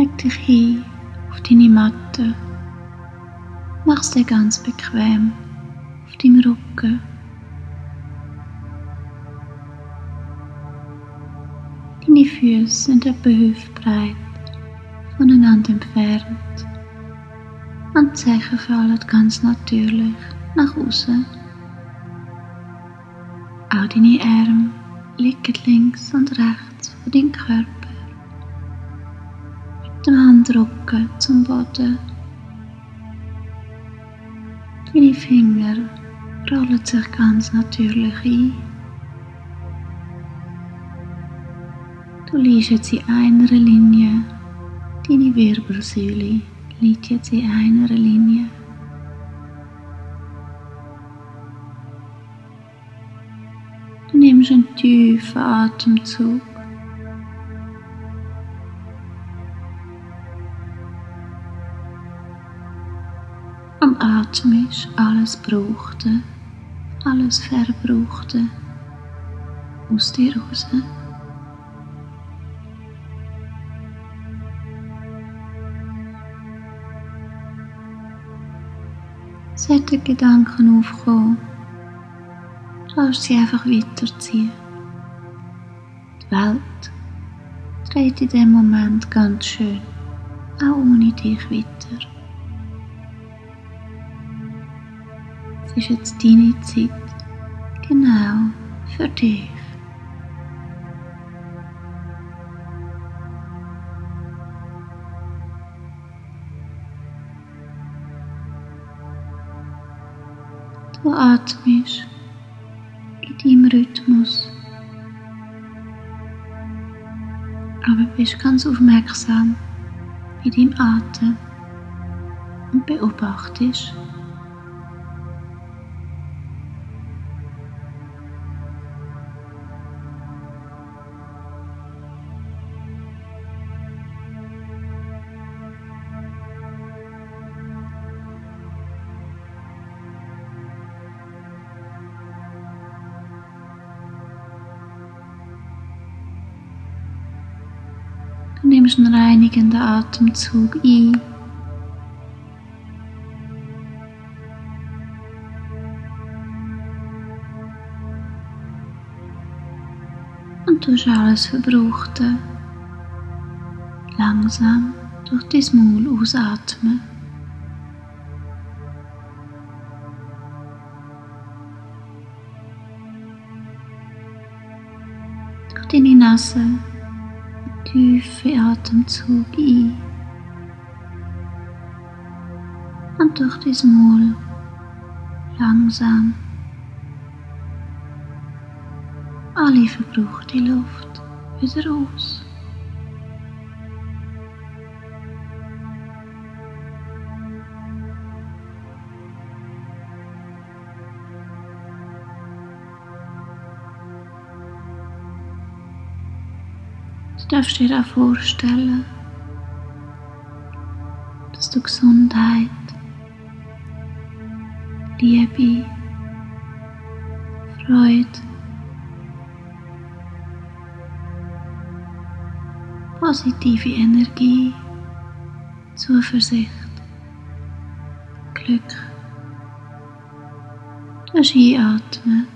Leg dich hin auf deine Matte. Mach's dir ganz bequem auf deinem Rücken. Deine Füße sind etwa hüftbreit voneinander entfernt und die Zehen fallen ganz natürlich nach außen. Auch deine Arme liegen links und rechts von deinem Körper. Mit dem Handrücken zum Boden. Deine Finger rollen sich ganz natürlich ein. Du liegst jetzt in einer Linie. Deine Wirbelsäule liegt jetzt in einer Linie. Du nimmst einen tiefen Atemzug. Am Atmen ist alles Gebrauchte, alles Verbrauchte aus dir raus. Sollte Gedanken aufkommen, lass sie einfach weiterziehen. Die Welt dreht in dem Moment ganz schön, auch ohne dich weiter. Es ist jetzt deine Zeit, genau für dich. Du atmest in deinem Rhythmus, aber bist ganz aufmerksam bei deinem Atem und beobachtest. Du nimmst einen reinigenden Atemzug ein. Und tust alles Verbrauchte langsam durch dein Maul ausatmen. Durch deine Nase tiefe Atemzug ein und durch dein Maul langsam alle verbrauchte Luft wieder aus. Du darfst dir auch vorstellen, dass du Gesundheit, Liebe, Freude, positive Energie, Zuversicht, Glück durch Einatmen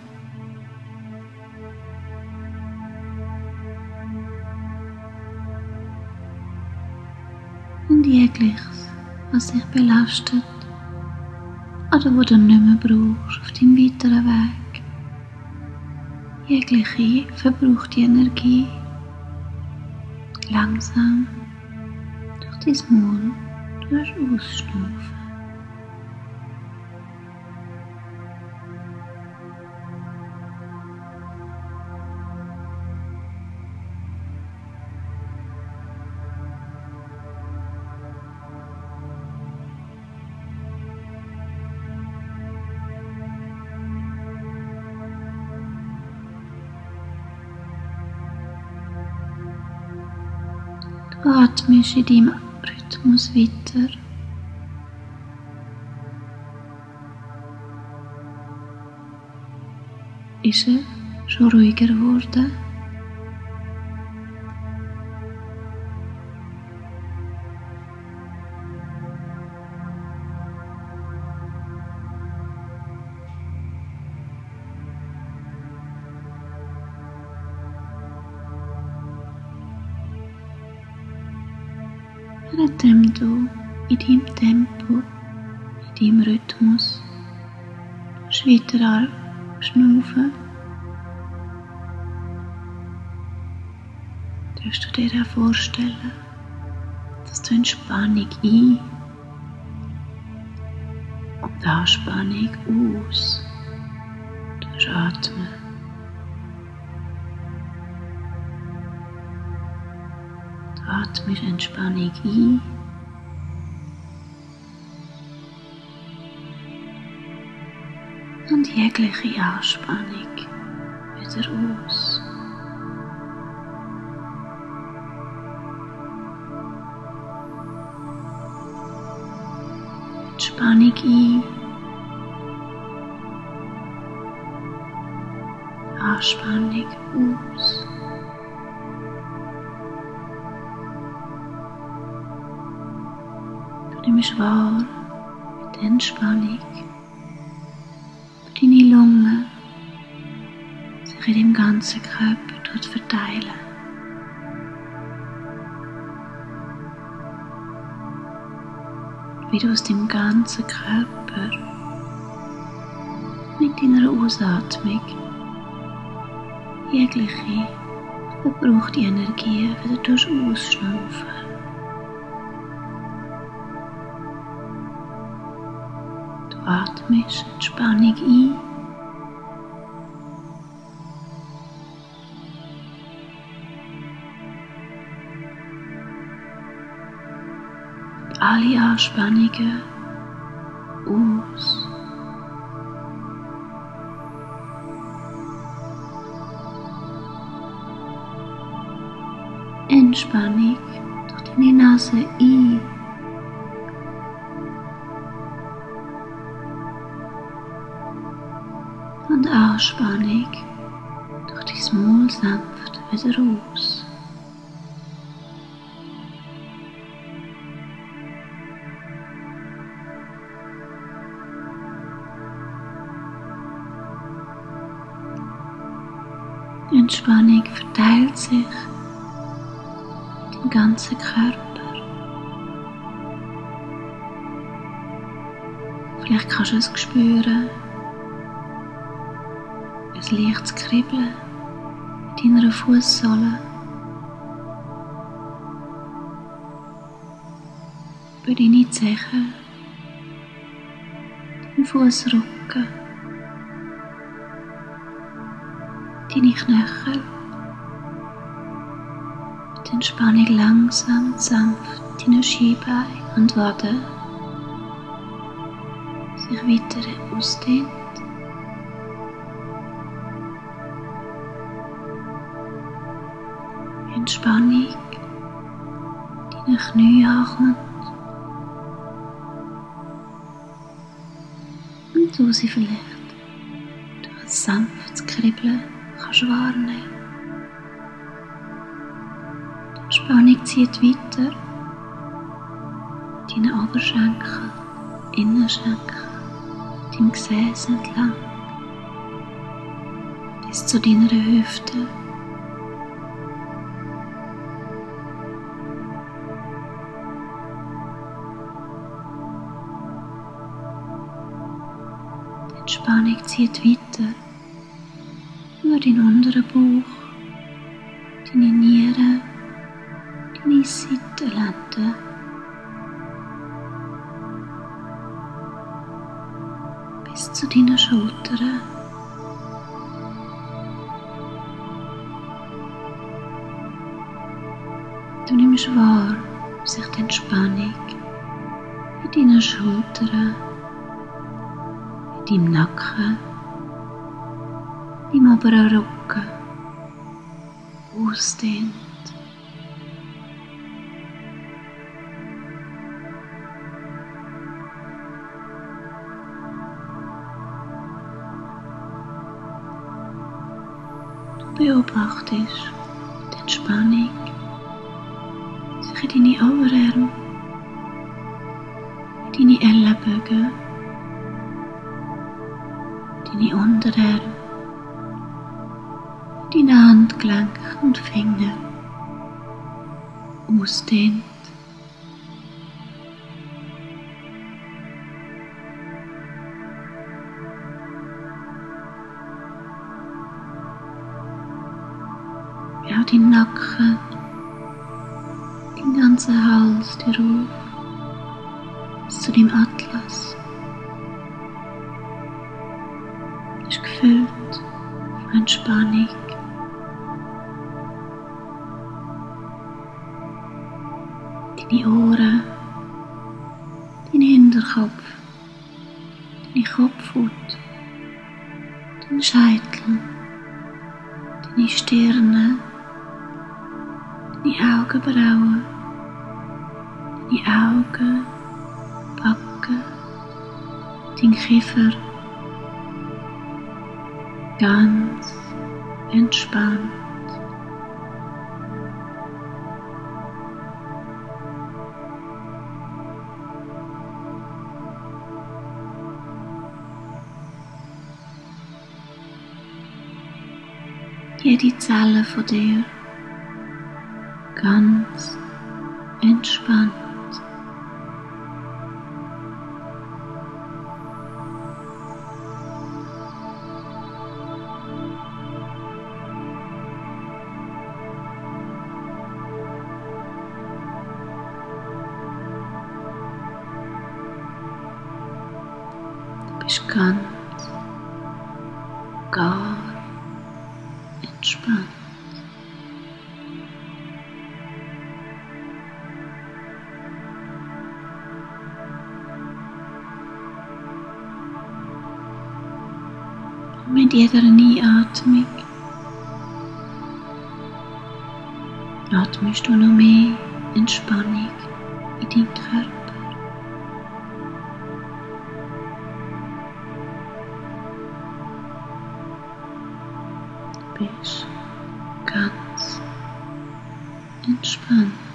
und jegliches, was dich belastet oder wo du nicht mehr brauchst auf deinem weiteren Weg, jegliche verbrauchte Energie langsam durch dein Maul ausschnaufen. Du atmest in deinem Rhythmus weiter. Ist er schon ruhiger geworden? währenddem du in deinem Tempo, in deinem Rhythmus weiter schnaufen, darfst du dir auch vorstellen, dass du Entspannung ein- und Anspannung aus durchatmen. Du atmest Entspannung ein und jegliche Anspannung wieder aus. Entspannung ein, Anspannung aus. Du nimmst wahr, wie die Entspannung für deine Lungen sich in deinem ganzen Körper verteilen. Wie du aus deinem ganzen Körper mit deiner Ausatmung jegliche verbrauchte Energie wieder ausschnaufen. Du atmest Entspannung ein und alle Anspannungen aus. Entspannung durch deine Nase ein und Anspannung durch dein Maul sanft wieder aus. Die Entspannung verteilt sich im ganzen Körper. Vielleicht kannst du es spüren, ein leichtes Kribbeln in deiner Fußsohle, über deine Zehen, deinen Fußrücken, deine Knöchel. Die Entspannung langsam und sanft deine Schienbeine und Waden sich weiter ausdehnt. Entspannung deine Knie ankommt und du sie vielleicht durch ein sanftes Kribbeln kannst wahrnehmen. Die Entspannung zieht weiter deine Oberschenkel, Innenschenkel, deinem Gesäß entlang bis zu deiner Hüfte. Die Entspannung zieht weiter über deinen unteren Bauch, deine Nieren, deine Seitenlenden, bis zu deinen Schultern. Du nimmst wahr, wie sich die Entspannung in deinen Schultern, in deinem Nacken, deinem oberen Rücken ausdehnt. Du beobachtest die Entspannung sich in deine Oberarme, in deine Ellenbögen, deine Unterarme, deine Handgelenke und Finger ausdehnt. deinen Nacken, deinen ganzen Hals dir auf, bis zu deinem Atlas. Du bist gefüllt von Entspannung. Deine Ohren, dein Hinterkopf, deine Kopfhaut, dein Scheitel, deine Stirne, deine Augenbrauen, deine Augen, Backen, dein Kiefer, ganz entspannt. Jede Zelle von dir ganz entspannt. Du bist ganz, gar entspannt. Und mit jeder Einatmung atmest du noch mehr Entspannung in deinen Körper. Du bist ganz entspannt.